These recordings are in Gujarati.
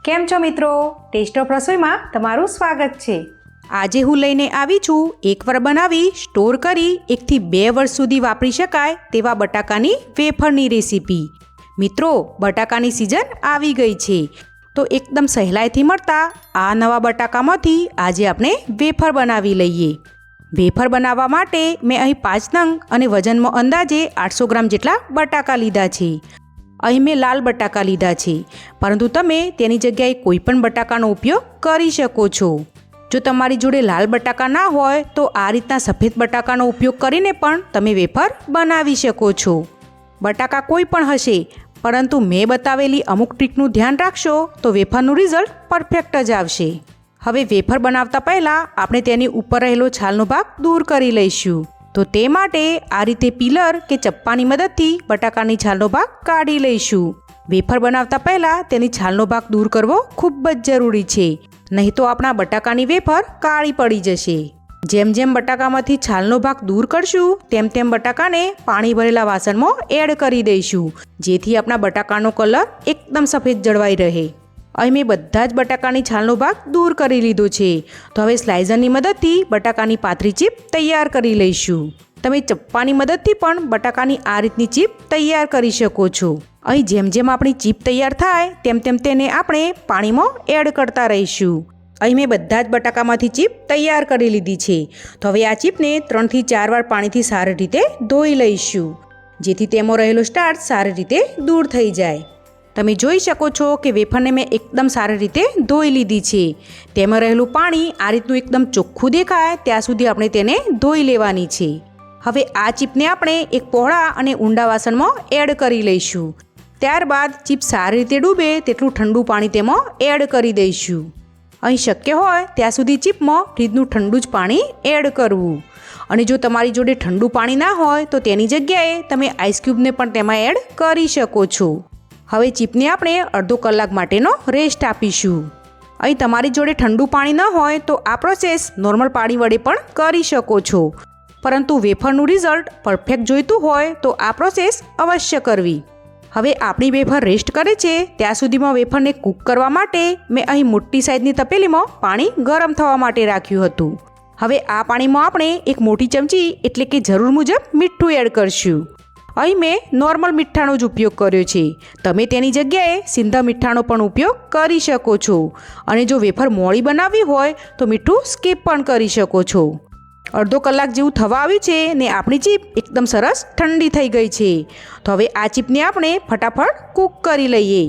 કેમ છો મિત્રો? ટેસ્ટ ઓફ રસોઈમાં તમારું સ્વાગત છે। આજે હું લઈને આવી છું એકવાર બનાવી સ્ટોર કરી 1 થી 2 વર્ષ સુધી વાપરી શકાય તેવા બટાકાની વેફરની રેસીપી। મિત્રો, બટાકાની સિઝન આવી ગઈ છે તો એકદમ સહેલાઈથી મળતા આ નવા બટાકામાંથી આજે આપણે વેફર બનાવી લઈએ। વેફર બનાવવા માટે મેં અહીં 5 નંગ અને વજનમાં અંદાજે 800 ગ્રામ જેટલા બટાકા લીધા છે। અહીં મેં લાલ બટાકા લીધા છે, પરંતુ તમે તેની જગ્યાએ કોઈ પણ બટાકાનો ઉપયોગ કરી શકો છો। જો તમારી જોડે લાલ બટાકા ના હોય તો આ રીતના સફેદ બટાકાનો ઉપયોગ કરીને પણ તમે વેફર બનાવી શકો છો। બટાકા કોઈ પણ હશે, પરંતુ મેં બતાવેલી અમુક ટ્રીકનું ધ્યાન રાખશો તો વેફરનું રિઝલ્ટ પરફેક્ટ જ આવશે। હવે વેફર બનાવતા પહેલાં આપણે તેની ઉપર રહેલો છાલનો ભાગ દૂર કરી લઈશું। તો તે માટે આ રીતે પીલર કે ચપ્પાની મદદથી બટાકાની છાલનો ભાગ કાઢી લઈશું। વેફર બનાવતા પહેલાં તેની છાલનો ભાગ દૂર કરવો ખૂબ જ જરૂરી છે, નહીં તો આપણા બટાકાની વેફર કાળી પડી જશે। જેમ જેમ બટાકામાંથી છાલનો ભાગ દૂર કરશું તેમ તેમ બટાકાને પાણી ભરેલા વાસણમાં એડ કરી દઈશું, જેથી આપણા બટાકાનો કલર એકદમ સફેદ જળવાઈ રહે। અહીં મેં બધા જ બટાકાની છાલનો ભાગ દૂર કરી લીધો છે, તો હવે સ્લાઇઝરની મદદથી બટાકાની પાતળી ચીપ તૈયાર કરી લઈશું। તમે ચપ્પાની મદદથી પણ બટાકાની આ રીતની ચીપ તૈયાર કરી શકો છો। અહીં જેમ જેમ આપણી ચીપ તૈયાર થાય તેમ તેમ તેને આપણે પાણીમાં એડ કરતા રહીશું। અહીં મેં બધા જ બટાકામાંથી ચીપ તૈયાર કરી લીધી છે, તો હવે આ ચીપને 3 થી 4 વાર પાણીથી સારી રીતે ધોઈ લઈશું, જેથી તેમાં રહેલો સ્ટાર્ચ સારી રીતે દૂર થઈ જાય। તમે જોઈ શકો છો કે વેફરને મેં એકદમ સારી રીતે ધોઈ લીધી છે। તેમાં રહેલું પાણી આ રીતનું એકદમ ચોખ્ખું દેખાય ત્યાં સુધી આપણે તેને ધોઈ લેવાની છે। હવે આ ચીપને આપણે એક પહોળા અને ઊંડા વાસણમાં એડ કરી લઈશું। ત્યારબાદ ચીપ સારી રીતે ડૂબે તેટલું ઠંડુ પાણી તેમાં એડ કરી દઈશું। અહીં શક્ય હોય ત્યાં સુધી ચીપમાં ફ્રીજનું ઠંડુ જ પાણી એડ કરવું, અને જો તમારી જોડે ઠંડુ પાણી ના હોય તો તેની જગ્યાએ તમે આઈસ ક્યુબને પણ તેમાં એડ કરી શકો છો। હવે ચીપને આપણે અડધો કલાક માટેનો રેસ્ટ આપીશું। અહીં તમારી જોડે ઠંડુ પાણી ન હોય તો આ પ્રોસેસ નોર્મલ પાણી વડે પણ કરી શકો છો, પરંતુ વેફરનું રિઝલ્ટ પરફેક્ટ જોઈતું હોય તો આ પ્રોસેસ અવશ્ય કરવી। હવે આપણી વેફર રેસ્ટ કરે છે ત્યાં સુધીમાં વેફરને કૂક કરવા માટે મેં અહીં મોટી સાઇઝની તપેલીમાં પાણી ગરમ થવા માટે રાખ્યું હતું। હવે આ પાણીમાં આપણે એક મોટી ચમચી એટલે કે જરૂર મુજબ મીઠું એડ કરશું। અહીં મેં નોર્મલ મીઠાનો જ ઉપયોગ કર્યો છે, તમે તેની જગ્યાએ સિંધા મીઠાનો પણ ઉપયોગ કરી શકો છો, અને જો વેફર મોળી બનાવવી હોય તો મીઠું સ્કીપ પણ કરી શકો છો। અડધો કલાક જેવું થવા આવ્યું છે ને આપણી ચીપ એકદમ સરસ ઠંડી થઈ ગઈ છે, તો હવે આ ચીપને આપણે ફટાફટ કૂક કરી લઈએ।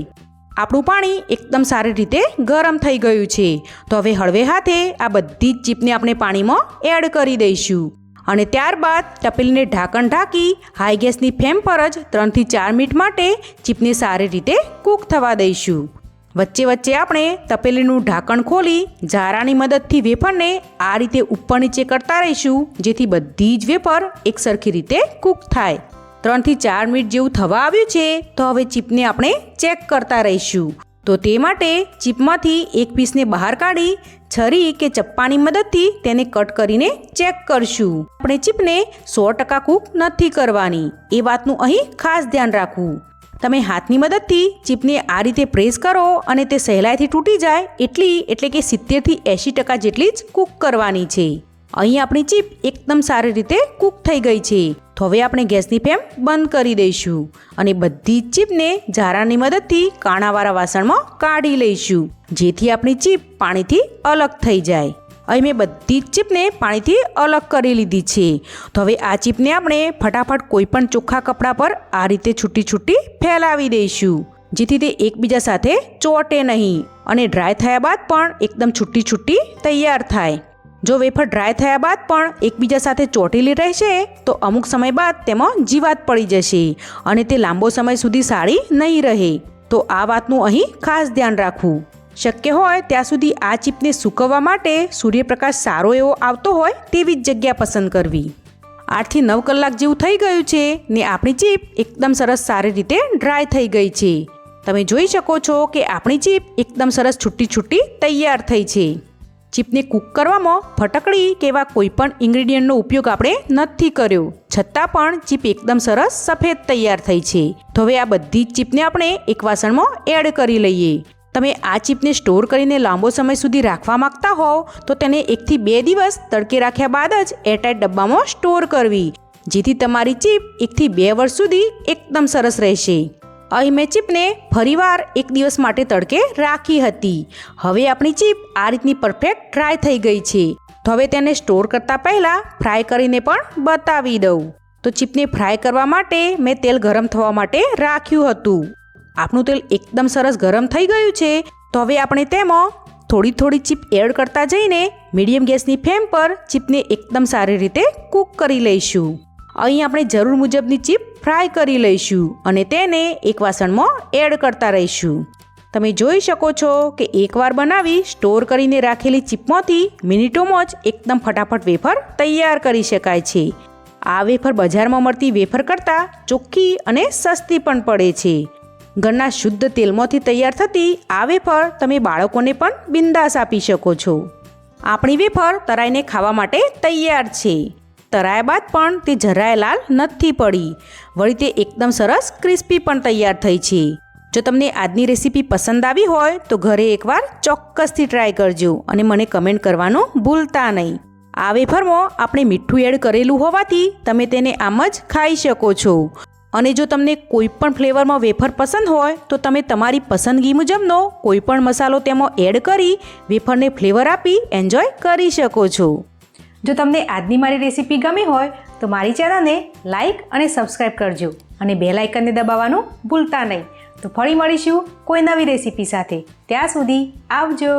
આપણું પાણી એકદમ સારી રીતે ગરમ થઈ ગયું છે, તો હવે હળવે હાથે આ બધી જ ચીપને આપણે પાણીમાં એડ કરી દઈશું, અને ત્યારબાદ તપેલીને ઢાંકણ ઢાંકી હાઈ ગેસની ફ્લેમ પર જ 3 થી 4 મિનિટ માટે ચીપને સારી રીતે કૂક થવા દઈશું। વચ્ચે વચ્ચે આપણે તપેલીનું ઢાંકણ ખોલી ઝારાની મદદથી વેફરને આ રીતે ઉપર નીચે કરતા રહીશું, જેથી બધી જ વેફર એકસરખી રીતે કૂક થાય। 3 થી 4 મિનિટ જેવું થવા આવ્યું છે, તો હવે ચીપને આપણે ચેક કરતા રહીશું। તો તે માટે ચીપમાંથી એક પીસને બહાર કાઢી છરી કે ચપ્પાની મદદથી તેને કટ કરીને ચેક કરશું। આપણે ચીપને 100% કૂક નથી કરવાની, એ વાતનું અહીં ખાસ ધ્યાન રાખવું। તમે હાથની મદદથી ચીપને આ રીતે પ્રેસ કરો અને તે સહેલાઈથી તૂટી જાય એટલે કે 70 થી 80% જેટલી જ કૂક કરવાની છે। અહીં આપણી ચીપ એકદમ સારી રીતે કૂક થઈ ગઈ છે, તો હવે આપણે ગેસની ફ્લેમ બંધ કરી દઈશું અને બધી જ ચીપને ઝારાની મદદથી કાણાવાળા વાસણમાં કાઢી લઈશું, જેથી આપણી ચીપ પાણીથી અલગ થઈ જાય। અહીં મેં બધી જ ચીપને પાણીથી અલગ કરી લીધી છે, તો હવે આ ચીપને આપણે ફટાફટ કોઈપણ ચોખ્ખા કપડાં પર આ રીતે છૂટી છૂટી ફેલાવી દઈશું, જેથી તે એકબીજા સાથે ચોંટે નહીં અને ડ્રાય થયા બાદ પણ એકદમ છૂટી છૂટી તૈયાર થાય। જો વેફર ડ્રાય થયા બાદ પણ એકબીજા સાથે ચોંટેલી રહેશે તો અમુક સમય બાદ તેમાં જીવાત પડી જશે અને તે લાંબો સમય સુધી સારી નહીં રહે, તો આ વાતનું અહીં ખાસ ધ્યાન રાખવું। શક્ય હોય ત્યાં સુધી આ ચીપને સૂકવવા માટે સૂર્યપ્રકાશ સારો એવો આવતો હોય તેવી જ જગ્યા પસંદ કરવી। 8 થી 9 કલાક જેવું થઈ ગયું છે ને આપણી ચીપ એકદમ સરસ સારી રીતે ડ્રાય થઈ ગઈ છે। તમે જોઈ શકો છો કે આપણી ચીપ એકદમ સરસ છૂટી છૂટી તૈયાર થઈ છે। ચીપને કૂક કરવામાં ફટકડી કે એવા કોઈ પણ ઇન્ગ્રેડિયન્ટનો ઉપયોગ આપણે નથી કર્યો, છતાં પણ ચીપ એકદમ સરસ સફેદ તૈયાર થઈ છે। તો હવે આ બધી જ ચીપને આપણે એક વાસણમાં એડ કરી લઈએ। તમે આ ચીપને સ્ટોર કરીને લાંબો સમય સુધી રાખવા માંગતા હોવ તો તેને 1 થી 2 દિવસ તડકે રાખ્યા બાદ જ એરટાઇટ ડબ્બામાં સ્ટોર કરવી, જેથી તમારી ચીપ 1 થી 2 વર્ષ સુધી એકદમ સરસ રહેશે. અહીં મેં ચીપને ફરીવાર 1 દિવસ માટે તડકે રાખી હતી. હવે આપણી ચીપ આ રીતની પરફેક્ટ ડ્રાય થઈ ગઈ છે. તો હવે તેને સ્ટોર કરતાં પહેલાં ફ્રાય કરીને પણ બતાવી દઉં. તો ચીપને ફ્રાય કરવા માટે મેં તેલ ગરમ થવા માટે રાખ્યું હતું. આપણું તેલ એકદમ સરસ ગરમ થઈ ગયું છે. તો હવે આપણે તેમાં થોડી થોડી ચીપ એડ કરતા જઈને મીડિયમ ગેસની ફ્લેમ પર ચીપને એકદમ સારી રીતે કૂક કરી લઈશું. અહીં આપણે જરૂર મુજબની ચીપ ફ્રાય કરી લઈશું અને તેને એક વાસણમાં એડ કરતા રહીશું. તમે જોઈ શકો છો કે એકવાર બનાવી સ્ટોર કરીને રાખેલી ચીપમાંથી મિનિટોમાં જ એકદમ ફટાફટ વેફર તૈયાર કરી શકાય છે. આ વેફર બજારમાં મળતી વેફર કરતાં ચોખ્ખી અને સસ્તી પણ પડે છે. ઘરના શુદ્ધ તેલમાંથી તૈયાર થતી આ વેફર તમે બાળકોને પણ બિંદાસ આપી શકો છો. આપણી વેફર તરાઈને ખાવા માટે તૈયાર છે. તરાયા બાદ પણ તે જરાય લાલ નથી પડી, વળી તે એકદમ સરસ ક્રિસ્પી પણ તૈયાર થઈ છે. જો તમને આજની રેસીપી પસંદ આવી હોય તો ઘરે એકવાર ચોક્કસથી ટ્રાય કરજો અને મને કમેન્ટ કરવાનું ભૂલતા નહીં. આ વેફરમાં આપણે મીઠું એડ કરેલું હોવાથી તમે તેને આમ જ ખાઈ શકો છો. અને જો તમને કોઈ પણ ફ્લેવરમાં વેફર પસંદ હોય તો તમે તમારી પસંદગી મુજબનો કોઈ પણ મસાલો તેમાં એડ કરી વેફરને ફ્લેવર આપી એન્જોય કરી શકો છો. જો તમને આજની મારી રેસીપી ગમી હોય તો મારી ચેનલને લાઇક અને સબસ્ક્રાઈબ કરજો અને બેલ આઇકનને દબાવવાનું ભૂલતા નહીં. તો ફરી મળીશું કોઈ નવી રેસીપી સાથે. ત્યાં સુધી આવજો.